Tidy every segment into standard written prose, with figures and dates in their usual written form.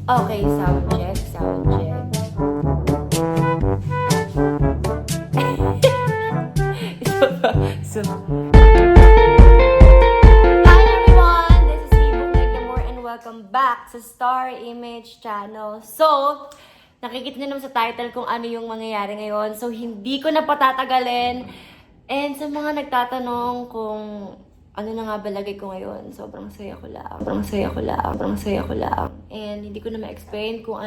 Okay, sound check, sound check. so, Hi everyone! This is Libong Naglamore and welcome back sa Star Image Channel. So, nakikita niyo naman sa title kung ano yung mangyayari ngayon. So, hindi ko na patatagalin. And sa mga nagtatanong kung ano na nga ba lagay ko ngayon, sobrang saya ko lang. And hindi ko na ma-explain kung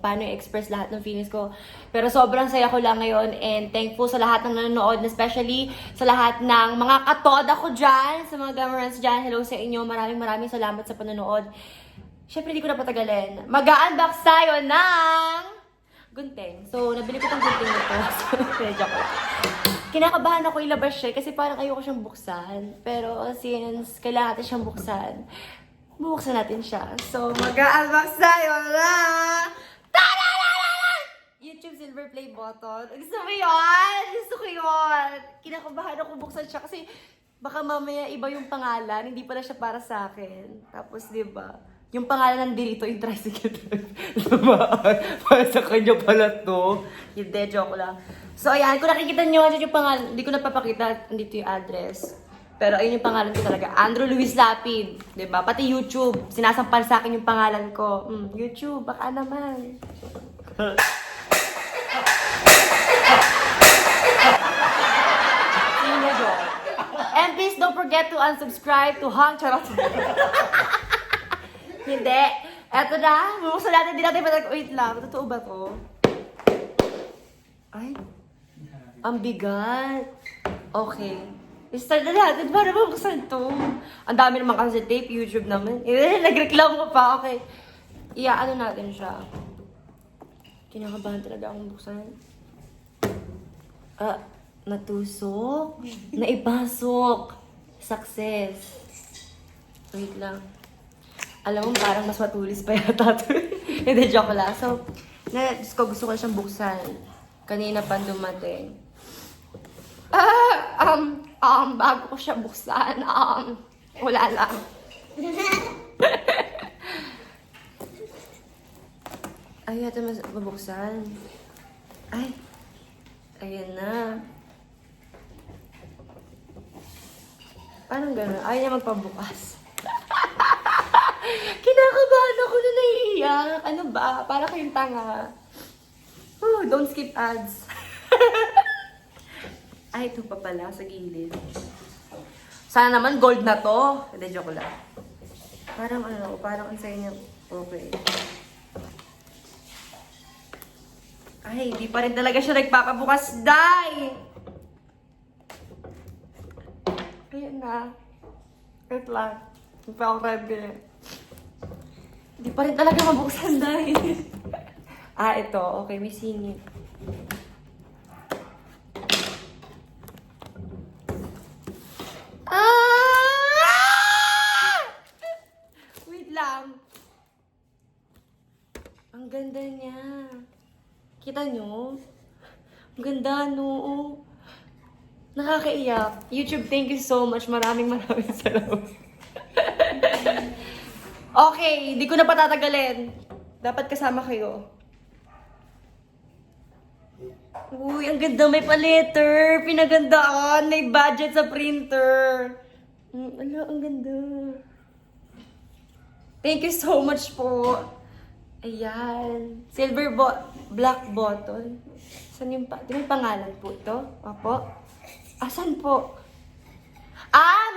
paano i-express lahat ng feelings ko. Pero sobrang saya ko lang ngayon and thankful sa lahat ng nanonood, especially sa lahat ng mga katoda ko dyan, sa mga gamers dyan. Hello sa inyo. Maraming salamat sa panonood. Siyempre, hindi ko na patagalin. Mag-unbox tayo ng gunting. So, nabili ko tong gunting nito. So, joke lang. Kinakabahan ako ilabas siya kasi parang ayoko siyang buksan. Pero since kailangan natin siyang buksan, bubuksan natin siya. So, mag-unbox tayo na YouTube Silver Play button. Gusto mo yun? Gusto ko yun. Kinakabahan ako buksan siya kasi baka mamaya iba yung pangalan. Hindi pala siya para sa akin. Tapos, di ba? Yung pangalan nandito, yung tricycle driver. Para sa kanya pala to. Hindi, joke lang. So, ayan. Kung nakikita nyo, yung pangalan, hindi ko napapakita. Andito yung address. Pero ayun yung pangalan ko talaga. Andrew Luis Lapid. Diba? Pati YouTube. Sinasampal sa akin yung pangalan ko. YouTube, baka naman. And please don't forget to unsubscribe to Hang Charot. Hindi. Eto na. Bubuksan natin. Hindi natin patag... Wait lang. Totoo ba to? Ay. Ang bigat. Okay. Start na natin. Paano bubuksan to? Ang dami naman kasi tape. YouTube naman. Nagreklamo ko pa. Okay. Ano natin siya. Kinakabahan talaga akong buksan. Natusok. Naipasok. Success. Wait lang. Alam mo, parang mas matulis pa yata ito. Hindi, joke lang. So, gusto ko siyang buksan. Kanina pa dumating. Bago ko siya buksan, wala lang. Ay, ito mas mabuksan. Ay, ayan na. Parang gano'n. Ayaw niya magpabukas. Kinakabahan ako na naiiyak. Ano ba? Para kayong tanga. Oh, don't skip ads. Ay, ito pa pala sa gilid. Sana naman gold na to. Hindi, joke lang. Parang parang ang saya niya. Okay. Ay, di pa rin talaga siya nagpapabukas. Die! Ayan na. Wait lang. Hindi pa ako ready. Di pa rin talaga mabuksan dahil. Ito. Okay, may singit. Wait lang. Ang ganda niya. Kita nyo? Ang ganda, no? Nakakaiyak. YouTube, thank you so much. Maraming salamat. Okay, hindi ko na patatagalin. Dapat kasama kayo. Uy, ang ganda. May pa-letter. Pinagandaan. May budget sa printer. Ang ganda. Thank you so much po. Ayan. Black button. Saan yung may pangalan po ito? Opo. Asan po?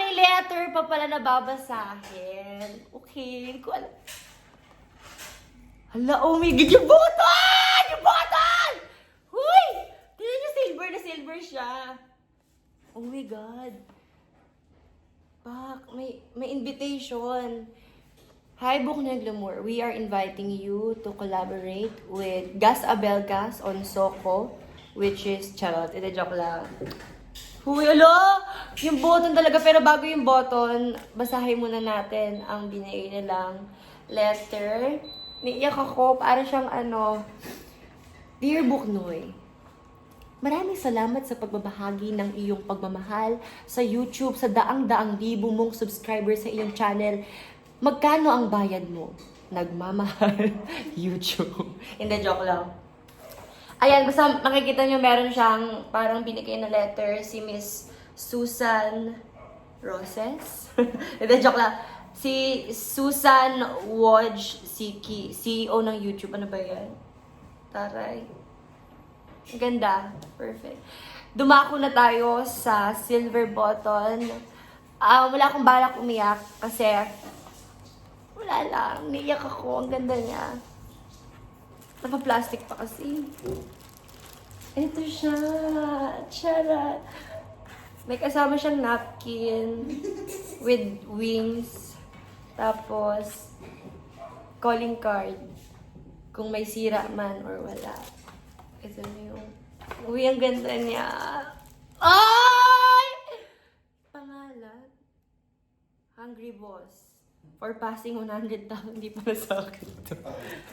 May letter pa pala na babasahin. Okay, hindi ko alam. Hala, oh my God, yung button! Yung button! Huy! Tignan niyo, silver na silver siya. Oh my God. Pak, may invitation. Hi, Book Naglamore. We are inviting you to collaborate with Gas Abelgas on Soko, which is Charot. Ito, joke lang. Huy, alo! Yung button talaga. Pero bago yung button, basahin muna natin ang binigay nilang letter. Niiyak ako. Para siyang Dear Buknoy, maraming salamat sa pagbabahagi ng iyong pagmamahal sa YouTube sa daang-daang libo mong subscribers sa iyong channel. Magkano ang bayad mo? nagmamahal YouTube. Hindi, joke lang. Ayan, basta makikita nyo meron siyang parang binigay na letter si Miss Susan Roses. Hindi, joke lang. Si Susan Wojcicki, CEO ng YouTube. Ano ba yan? Taray. Ang ganda. Perfect. Dumako na tayo sa silver button. Wala akong balak umiyak kasi wala lang. Niiyak ako. Ang ganda niya. Napa-plastic pa kasi. Ito siya. Charot. May kasama siyang napkin with wings. Tapos, calling card. Kung may sira man or wala. Ito na yung... Uy, ang ganda niya. Ay! Pangalan? Hungry Boss. For passing 100,000, hindi para sa akin ito.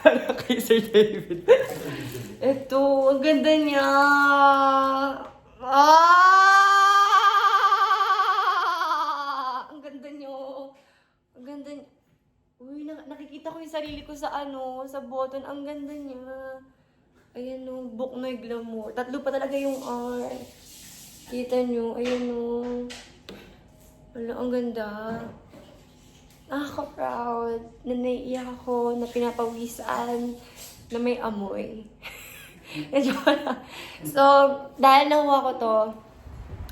Para kay Sir David. Ito, ang ganda niya. Ang ganda niyo. Ang ganda niya. Uy, nakikita ko yung sarili ko sa sa button. Ang ganda niya. Ayan o, Buknoy Glamour. Tatlo pa talaga yung R. Kita nyo, ayan o. Wala, ang ganda. Nakaka-proud na naiiyak ako, na pinapawisan, na may amoy. So, dahil nakuha ko to,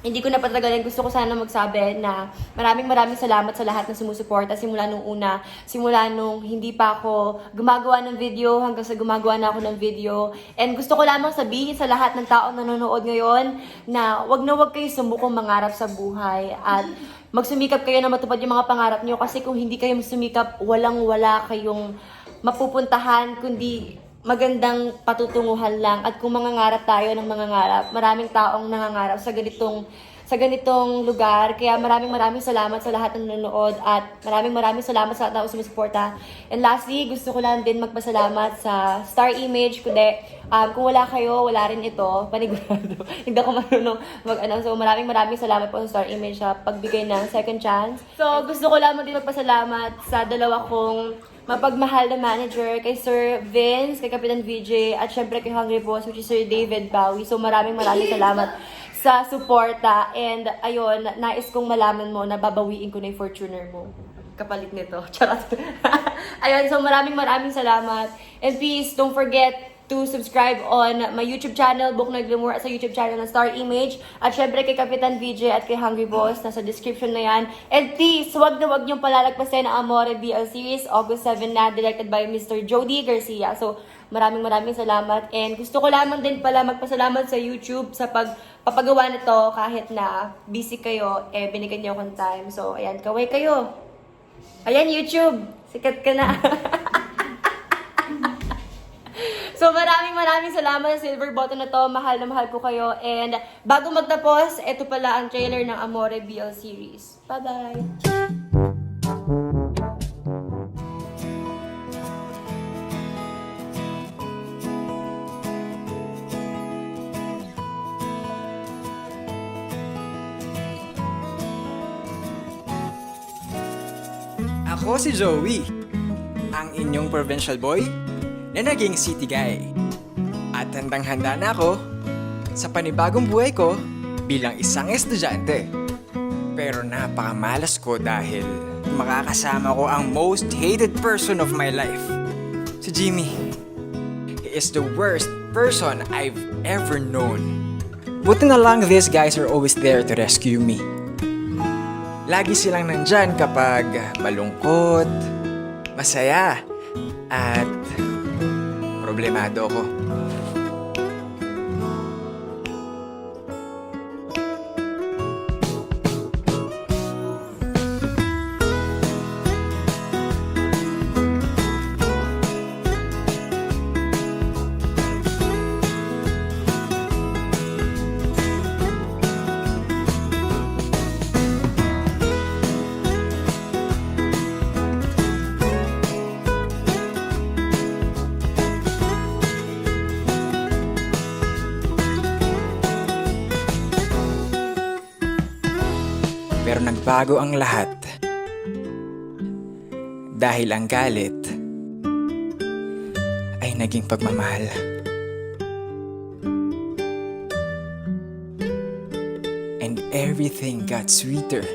hindi ko na patagalan. Gusto ko sana magsabi na maraming salamat sa lahat na sumusuporta simula nung una, simula nung hindi pa ako gumagawa ng video hanggang sa gumagawa na ako ng video. And gusto ko lamang sabihin sa lahat ng tao na nanonood ngayon na wag kayo sumubukong mangarap sa buhay at magsumikap kayo na matupad yung mga pangarap niyo kasi kung hindi kayo sumikap, walang-wala kayong mapupuntahan kundi magandang patutunguhan lang. At kung mangangarap tayo ng mangangarap, maraming taong nangangarap sa ganitong lugar. Kaya maraming salamat sa lahat ng nanonood at maraming salamat sa lahat na sumusuporta. And lastly, gusto ko lang din magpasalamat sa Star Image. Kundi, kung wala kayo, wala rin ito. Panigurado. Hindi ako marunong So maraming salamat po sa Star Image sa pagbigay ng second chance. So gusto ko lamang din magpasalamat sa dalawa kong mapagmahal na manager, kay Sir Vince, kay Kapitan VJ, at syempre kay Hungry Boss, which is Sir David Bowie. So maraming salamat sa suporta. And ayun, nais kong malaman mo na babawiin ko na yung Fortuner mo. Kapalit nito. Charot. Ayun, so maraming salamat. And please, don't forget to subscribe on my YouTube channel, Buknoy Glamour, at sa YouTube channel ng Star Image. At syempre kay Kapitan VJ at kay Hungry Boss, nasa description na yan. And please, wag niyong palalagpasin ang Amore BL Series, August 7 na, directed by Mr. Jody Garcia. So, maraming salamat. And gusto ko lamang din pala magpasalamat sa YouTube sa pagpapagawa nito kahit na busy kayo, binigyan niyo akong time. So, ayan, kaway kayo. Ayan, YouTube, sikat ka na. So maraming salamat sa silver button na to. Mahal na mahal ko kayo. And bago magtapos, ito pala ang trailer ng Amore BL Series. Bye-bye! Ako si Joey, ang inyong provincial boy na naging city guy. At handang-handa na ako sa panibagong buhay ko bilang isang estudyante. Pero napakamalas ko dahil makakasama ko ang most hated person of my life, si Jimmy. He is the worst person I've ever known. Buti na lang these guys are always there to rescue me. Lagi silang nandyan kapag malungkot, masaya, at problemado ako. Pero nagbago ang lahat. Dahil ang galit ay naging pagmamahal. And everything got sweeter.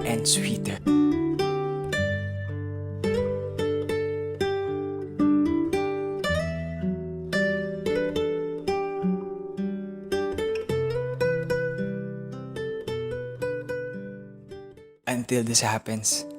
And sweeter. Until this happens.